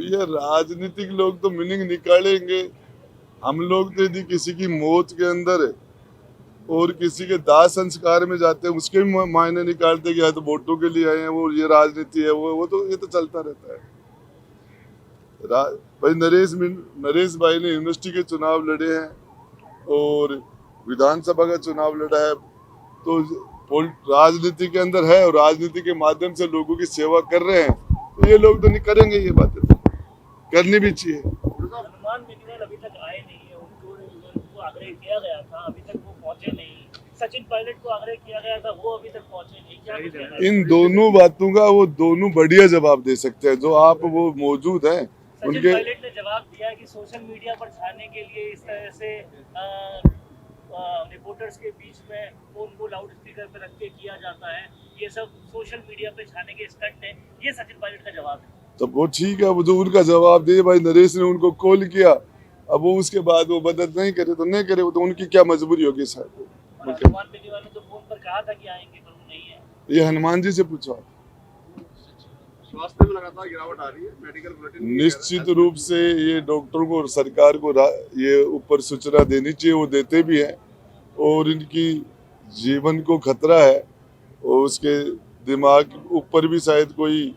ये राजनीतिक लोग तो मीनिंग निकालेंगे। हम लोग तो यदि किसी की मौत के अंदर और किसी के दाह संस्कार में जाते हैं उसके भी मायने निकालते हैं कि या तो वोटों के लिए आए हैं, वो ये राजनीति है, वो तो ये तो चलता रहता है। भाई नरेश भाई ने यूनिवर्सिटी के चुनाव लड़े हैं और विधानसभा का चुनाव लड़ा है, तो राजनीति के अंदर है और राजनीति के माध्यम से लोगों की सेवा कर रहे हैं, तो ये लोग तो नहीं करेंगे, ये बातें तो करनी भी चाहिए। हनुमान बेनीवाल अभी तक आए नहीं है, उनको आग्रह किया गया था, अभी तक वो पहुंचे नहीं। सचिन पायलट को आग्रह किया गया था, वो अभी तक पहुंचे नहीं। क्या इन दोनों बातों का वो दोनों बढ़िया जवाब दे सकते हैं, जो आप वो मौजूद हैं उनके। सचिन पायलट ने जवाब दिया कि सोशल मीडिया पर छाने के लिए इस तरह से रिपोर्टर्स के बीच में फोन को लाउड स्पीकर पर रख के किया जाता है, ये सब सोशल मीडिया पे छाने के स्टंट है। ये सचिन पायलट का जवाब है। तो वो ठीक है, वो जो उनका जवाब दे भाई, नरेश ने उनको कॉल किया, अब वो उसके बाद वो मदद नहीं करे तो नहीं करे, वो तो उनकी क्या मजबूरी होगी सर। हनुमान बेनीवाल ने तो फोन पर कहा था कि आएंगे, पर वो नहीं है। ये हनुमान जी से पूछो। स्वास्थ्य में लगातार गिरावट आ रही है, मेडिकल बुलेटिन निश्चित रूप से ये डॉक्टरों को और सरकार को ये ऊपर सूचना देनी चाहिए, वो देते भी हैं, और इनकी जीवन को खतरा है और उसके दिमाग ऊपर भी शायद कोई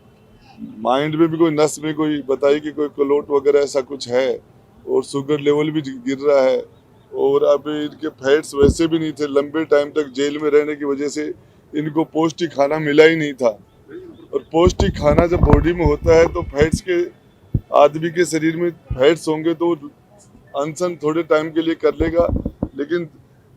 माइंड में भी कोई नस में कोई बताई कि कोई क्लोट वगैरह ऐसा कुछ है, और शुगर लेवल भी गिर रहा है, और अब इनके फैट्स वैसे भी नहीं थे, लंबे टाइम तक जेल में रहने की वजह से इनको पौष्टिक खाना मिला ही नहीं था, और पौष्टिक खाना जब बॉडी में होता है तो फैट्स के आदमी के शरीर में फैट्स होंगे तो अनशन थोड़े टाइम के लिए कर लेगा, लेकिन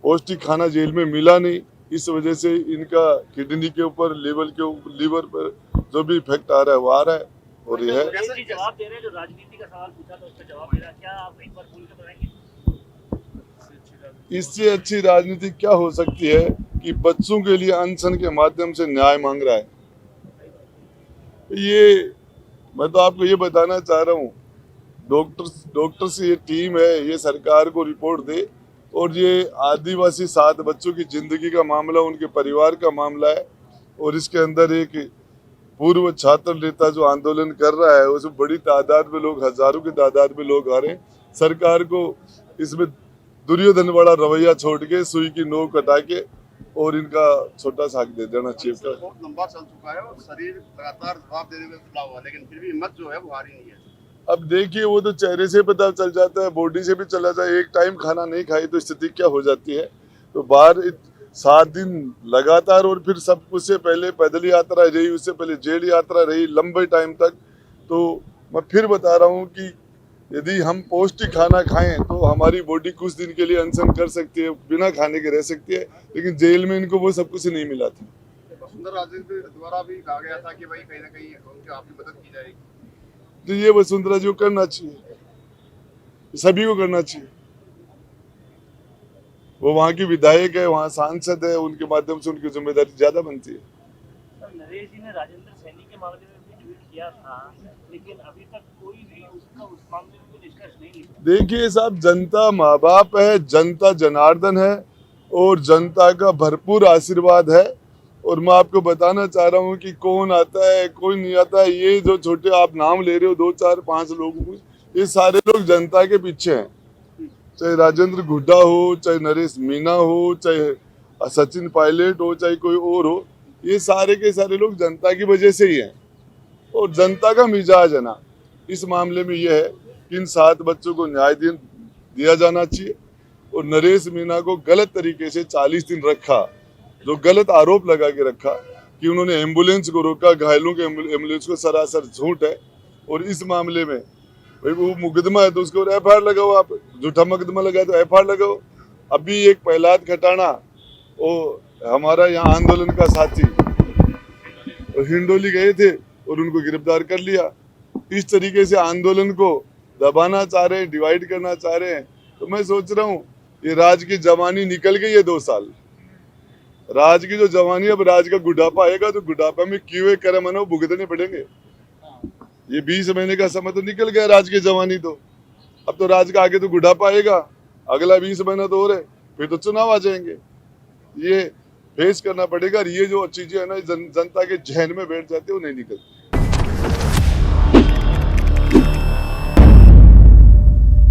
पौष्टिक खाना जेल में मिला नहीं, इस वजह से इनका किडनी के ऊपर लीवर पर जो भी इफेक्ट आ रहा है वो आ रहा है। और ये है जवाब दे रहे हैं, जो राजनीति का सवाल पूछा था उसका जवाब दे रहा है, क्या आप एक बार बोल के बताएंगे? इससे अच्छी राजनीति क्या हो सकती है कि बच्चों के लिए अनशन के माध्यम से न्याय मांग रहा है। ये मैं तो आपको ये बताना चाह रहा हूँ, डॉक्टर्स ये टीम है, ये सरकार को रिपोर्ट दे, और ये आदिवासी 7 बच्चों की जिंदगी का मामला उनके परिवार का मामला है, और इसके अंदर एक पूर्व छात्र नेता जो आंदोलन कर रहा है, उसमें बड़ी तादाद में लोग, हजारों की तादाद में लोग आ रहे हैं। सरकार को इसमें दुर्योधन वाला रवैया छोड़ के सुई की नोक हटा के और इनका छोटा सा दे देना चाहिए। बहुत लंबा चल चुका है और शरीर लगातार जवाब देने में खुला हुआ, लेकिन फिर भी हिम्मत जो है वो हारी नहीं है। अब देखिए, वो तो चेहरे से पता चल जाता है, बॉडी से भी चला जाए, एक टाइम खाना नहीं खाई तो स्थिति क्या हो जाती है। तो बाहर 7 दिन लगातार, और फिर सब कुछ से पहले पैदल यात्रा रही, उससे पहले जेल यात्रा रही लंबे टाइम तक। तो मैं फिर बता रहा हूँ कि यदि हम पौष्टिक खाना खाएं तो हमारी बॉडी कुछ दिन के लिए अनशन कर सकती है, बिना खाने के रह सकती है, लेकिन जेल में इनको वो सब कुछ नहीं मिला था। वसुंधरा राजे द्वारा भी कहा गया था कि भाई कहीं ना कहीं उनकी आपकी मदद की जाएगी, तो ये वसुंधरा जी को करना चाहिए, सभी को करना चाहिए। वो वहाँ की विधायक है, वहाँ सांसद है, उनके माध्यम से उनकी जिम्मेदारी ज्यादा बनती है। नरेश जी ने राजेंद्र सैनी के मामले में भी ट्वीट किया था, लेकिन अभी तक कोई भी उसका उस मामले में कोई निष्कर्ष नहीं निकला। देखिए साहब, जनता माँ बाप है, जनता जनार्दन है, और जनता का भरपूर आशीर्वाद है, और मैं आपको बताना चाह रहा हूँ कि कौन आता है कोई नहीं आता है, ये जो छोटे आप नाम ले रहे हो 2 4 5 लोगों, ये सारे लोग जनता के पीछे हैं। चाहे राजेंद्र गुड्डा हो, चाहे नरेश मीना हो, चाहे सचिन पायलट हो, चाहे कोई और हो, ये सारे के सारे लोग जनता की वजह से ही हैं, और जनता का मिजाज है ना इस मामले में ये है कि इन 7 बच्चों को न्याय दिया जाना चाहिए। और नरेश मीना को गलत तरीके से 40 दिन रखा, जो गलत आरोप लगा के रखा कि उन्होंने एम्बुलेंस को रोका, घायलों के एम्बुलेंस को, सरासर झूठ है। और इस मामले में भाई वो मुकदमा है तो उसके ऊपर FIR लगाओ, आप झूठा मुकदमा लगाए तो FIR लगाओ। अभी एक प्रहलाद खटाना, वो हमारा यहाँ आंदोलन का साथी, हिंडोली गए थे और उनको गिरफ्तार कर लिया। इस तरीके से आंदोलन को दबाना चाह रहे हैं, डिवाइड करना चाह रहे हैं। तो मैं सोच रहा हूँ ये राज की जवानी निकल गई है 2 साल, राज की जो जवानी, अब राज का बुढ़ापा आएगा तो बुढ़ापा में क्यों कर्म है भुगतने पड़ेंगे। ये 20 महीने का समय तो निकल गया राज की जवानी, तो अब तो राज का आगे तो बुढ़ापा आएगा, अगला 20 महीना तो और है, फिर तो चुनाव आ जाएंगे। ये फेस करना पड़ेगा, और ये जो चीजें है ना जनता के जहन में बैठ जाती है वो नहीं निकलती।